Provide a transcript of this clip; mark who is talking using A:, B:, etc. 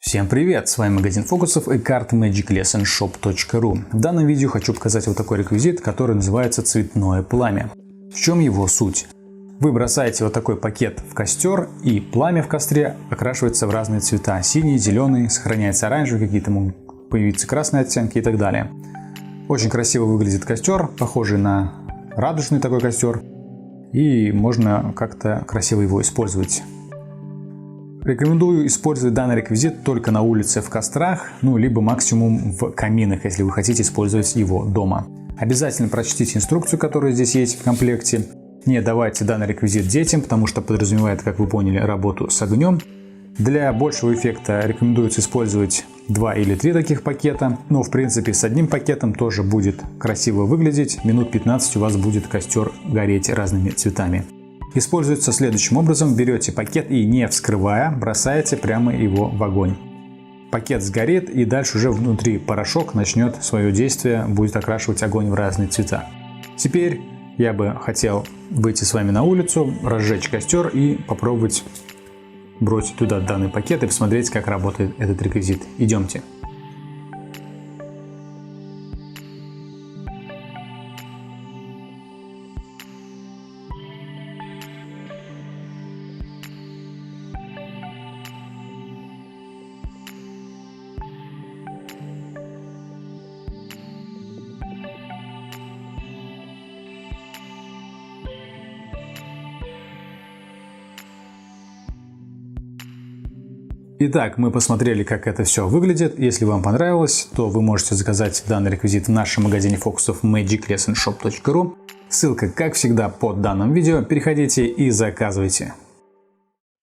A: Всем привет! С вами магазин фокусов и карт magiclessonshop.ru. В данном видео хочу показать вот такой реквизит, который называется цветное пламя. В чем его суть? Вы бросаете вот такой пакет в костер, и пламя в костре окрашивается в разные цвета. Синий, зеленый, сохраняется оранжевый, какие-то могут появиться красные оттенки и так далее. Очень красиво выглядит костер, похожий на радужный такой костер. И можно как-то красиво его использовать. Рекомендую использовать данный реквизит только на улице в кострах, либо максимум в каминах, если вы хотите использовать его дома. Обязательно прочтите инструкцию, которая здесь есть в комплекте. Не давайте данный реквизит детям, потому что подразумевает, как вы поняли, работу с огнем. Для большего эффекта рекомендуется использовать 2 или 3 таких пакета. Но в принципе с одним пакетом тоже будет красиво выглядеть. Минут 15 у вас будет костер гореть разными цветами. Используется следующим образом. Берете пакет и, не вскрывая, бросаете прямо его в огонь. Пакет сгорит, и дальше уже внутри порошок начнет свое действие, будет окрашивать огонь в разные цвета. Теперь я бы хотел выйти с вами на улицу, разжечь костер и попробовать бросить туда данный пакет и посмотреть, как работает этот реквизит. Идемте. Итак, мы посмотрели, как это все выглядит. Если вам понравилось, то вы можете заказать данный реквизит в нашем магазине фокусов magiclessonshop.ru. Ссылка, как всегда, под данным видео. Переходите и заказывайте.